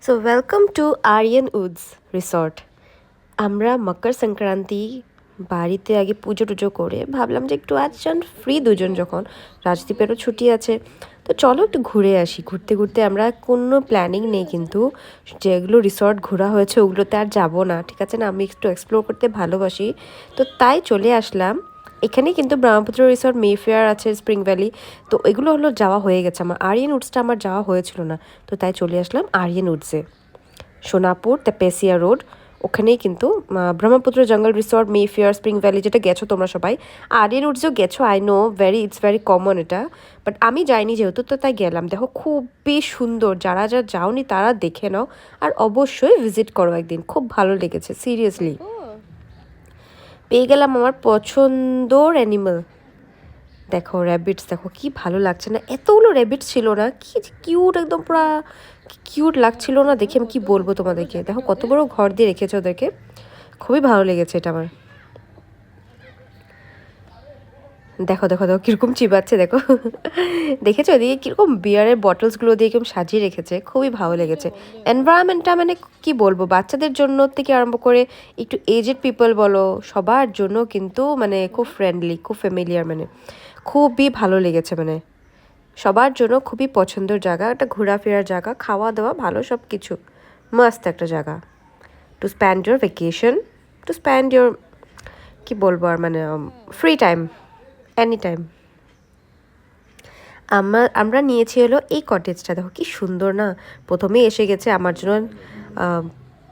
So welcome to Aryan Woods Resort. আমরা মকর সংক্রান্তি বাড়িতে আগে পুজো টুজো করে ভাবলাম যে একটু আজ ফ্রি দুজন যখন রাজদীপেরও ছুটি আছে, তো চলো একটু ঘুরে আসি। ঘুরতে ঘুরতে আমরা কোনো প্ল্যানিং নেই, কিন্তু যেগুলো রিসর্ট ঘোরা হয়েছে ওগুলোতে আর যাবো না, ঠিক আছে না? আমি একটু এক্সপ্লোর করতে ভালোবাসি, তো তাই চলে আসলাম এখানে। কিন্তু ব্রহ্মপুত্র রিসর্ট, মেফেয়ার আছে, স্প্রিং ভ্যালি, তো এগুলো হলো যাওয়া হয়ে গেছে। আমার আরিয়ান উডসটা আমার যাওয়া হয়েছিল না, তো তাই চলে আসলাম আরিয়ান উডসে। সোনাপুর তেপেসিয়া রোড, ওখানেই কিন্তু ব্রহ্মপুত্র জঙ্গল রিসর্ট, মেফেয়ার, স্প্রিং ভ্যালি, যেটা গেছো তোমরা সবাই। আরিয়ান উডসেও গেছো, I know, it's very common এটা, বাট আমি যাইনি যেহেতু, তো তাই গেলাম। দেখো খুবই সুন্দর, যারা যাওনি তারা দেখে নাও, আর অবশ্যই ভিজিট করো একদিন, খুব ভালো লেগেছে সিরিয়াসলি। পেয়ে গেলাম আমার পছন্দর অ্যানিমাল। দেখো র্যাবিটস, দেখো কি ভালো লাগছে না? এতগুলো র্যাবিটস ছিল না, কি কিউট, একদম পুরা কিউট লাগছিল না দেখে, আমি কি বলবো তোমাদেরকে। দেখো কত বড় ঘর দিয়ে রেখেছে ওদেরকে, খুবই ভালো লেগেছে এটা আমার। দেখো দেখো দেখো কীরকম চিবাচ্ছে, দেখো দেখেছো ওদিকে কীরকম বিয়ারের বটলসগুলো দিয়ে কিরকম সাজিয়ে রেখেছে, খুবই ভালো লেগেছে। এনভায়রনমেন্টটা মানে কি বলবো, বাচ্চাদের জন্য থেকে আরম্ভ করে একটু এজেড পিপল বলো, সবার জন্য কিন্তু মানে খুব ফ্রেন্ডলি, খুব ফ্যামিলিয়ার, মানে খুবই ভালো লেগেছে। মানে সবার জন্য খুবই পছন্দের জায়গা, একটা ঘোরাফেরার জায়গা, খাওয়া দাওয়া ভালো, সব কিছু মাস্ত একটা জায়গা to spend your vacation, to spend your, কি বলবো আর, মানে ফ্রি টাইম, এনি টাইম। আমরা নিয়েছি হলো এই কটেজটা, দেখো কি সুন্দর না। প্রথমেই এসে গেছে আমার জন্য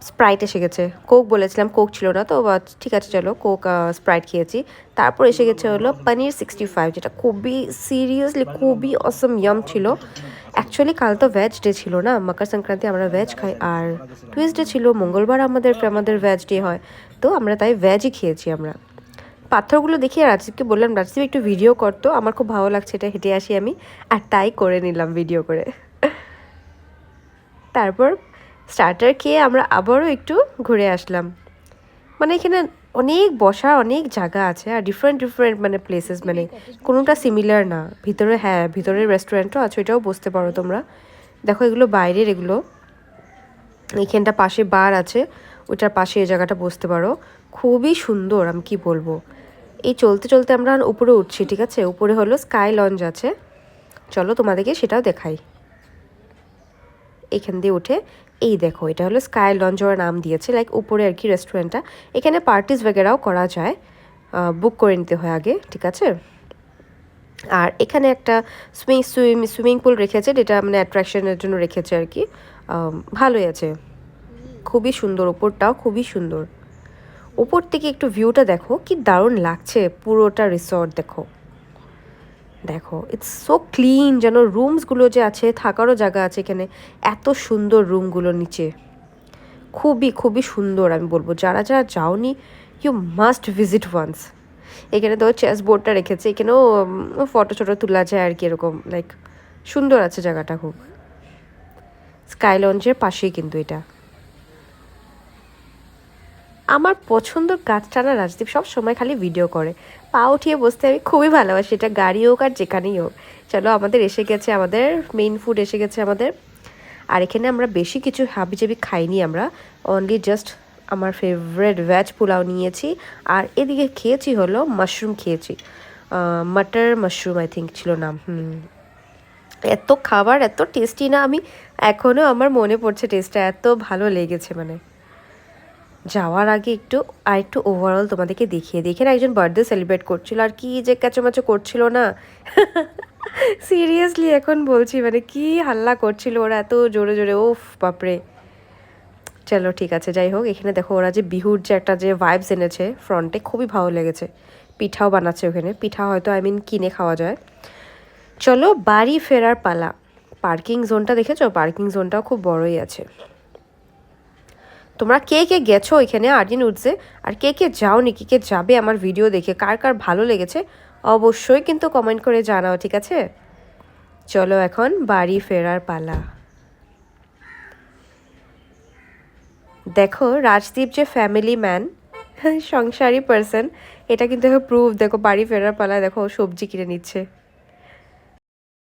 স্প্রাইট এসে গেছে, কোক বলেছিলাম, কোক ছিল না, তো ঠিক আছে চলো কোক স্প্রাইট খেয়েছি। তারপর এসে গেছে হলো পনির 65, যেটা খুবই সিরিয়াসলি খুবই অসম ইয়াম ছিল। অ্যাকচুয়ালি কাল তো ভেজ ডে ছিল না, মকর সংক্রান্তি আমরা ভেজ খাই, আর টুইসডে ছিল মঙ্গলবার, আমাদের ভেজ ডে হয়, তো আমরা তাই ভেজই খেয়েছি আমরা। পাথরগুলো দেখিয়ে রাজদীপকে বললাম, রাজদীপ একটু ভিডিও করতো, আমার খুব ভালো লাগছে এটা, হেঁটে আসি আমি, আর তাই করে নিলাম ভিডিও করে। তারপর স্টার্টার খেয়ে আমরা আবারও একটু ঘুরে আসলাম। মানে এখানে অনেক বসার অনেক জায়গা আছে, আর ডিফারেন্ট ডিফারেন্ট মানে প্লেসেস, মানে কোনোটা সিমিলার না। ভিতরে, হ্যাঁ ভিতরের রেস্টুরেন্টও আছে, ওইটাও বসতে পারো তোমরা। দেখো এগুলো বাইরের, এগুলো এখানটা পাশে বার আছে, ওইটার পাশে এই জায়গাটা বসতে পারো, খুবই সুন্দর, আমি কি বলবো। এই চলতে চলতে আমরা উপরে উঠছি, ঠিক আছে? উপরে হলো স্কাই লঞ্চ আছে, চলো তোমাদেরকে সেটাও দেখাই। এখান দিয়ে উঠে, এই দেখো এটা হলো স্কাই লঞ্চ, ওরা নাম দিয়েছে, লাইক উপরে আর কি রেস্টুরেন্টটা। এখানে পার্টিস বগেরাও করা যায়, বুক করে নিতে হয় আগে, ঠিক আছে? আর এখানে একটা সুইমিং পুল রেখেছে, যেটা মানে অ্যাট্রাকশনের জন্য রেখেছে আর কি, ভালোই আছে, খুবই সুন্দর, ওপরটাও খুবই সুন্দর। ওপর থেকে একটু ভিউটা দেখো, কি দারুণ লাগছে পুরোটা রিসর্ট। দেখো দেখো ইটস সো ক্লিন, যেন রুমসগুলো যে আছে, থাকারও জায়গা আছে এখানে, এত সুন্দর রুমগুলো নিচে, খুবই খুবই সুন্দর। আমি বলবো যারা যারা যাওনি, ইউ মাস্ট ভিজিট ওয়ান্স। এখানে তো চেস বোর্ডটা রেখেছে, এখানেও ফটো টটো তোলা যায় আর কি, এরকম লাইক সুন্দর আছে জায়গাটা খুব। স্কাই লঞ্চের পাশেই কিন্তু এটা। আমার পছন্দর গাছটা না, রাজদীপ সব সময় খালি ভিডিও করে, পা উঠিয়ে বসতে আমি খুবই ভালোবাসি, এটা গাড়ি হোক আর যেখানেই হোক। চলো আমাদের এসে গেছে, আমাদের মেইন ফুড এসে গেছে আমাদের। আর এখানে আমরা বেশি কিছু হাবিজাবি খাইনি, আমরা অনলি জাস্ট আমার ফেভারেট ভেজ পোলাও নিয়েছি, আর এদিকে খেয়েছি হলো মাশরুম খেয়েছি, মাটার মাশরুম আই থিঙ্ক ছিল নাম। এত খাবার এত টেস্টি না, আমি এখনও আমার মনে পড়ছে টেস্টটা, এত ভালো লেগেছে। মানে যাওয়ার আগে একটু ওভারঅল তোমাদেরকে দেখিয়ে দিই। এখানে একজন বার্থডে সেলিব্রেট করছিল, আর কি যে ক্যাচোম্যাচো করছিল না সিরিয়াসলি এখন বলছি, মানে কি হাল্লা করছিল ওরা এত জোরে জোরে, ওফ বাপরে। চলো ঠিক আছে, যাই হোক, এখানে দেখো ওরা যে বিহুর যে একটা যে ভাইবস এনেছে ফ্রন্টে, খুবই ভালো লেগেছে। পিঠাও বানাচ্ছে ওখানে, পিঠা হয়তো কিনে খাওয়া যায়। চলো বাড়ি ফেরার পালা। পার্কিং জোনটা দেখেছো? পার্কিং জোনটাও খুব বড়ই আছে। তোমরা কে কে গেছো এখানে আরিয়ান উডসে, আর কে কে যাওনি, কে কে যাবে আমার ভিডিও দেখে, কার কার ভালো লেগেছে অবশ্যই কিন্তু কমেন্ট করে জানাও, ঠিক আছে? চলো এখন বাড়ি ফেরার পালা। দেখো রাজদীপ যে ফ্যামিলি ম্যান, সংসারী পার্সন, এটা কিন্তু প্রুফ। দেখো বাড়ি ফেরার পালা, দেখো সবজি কিনে নিচ্ছে।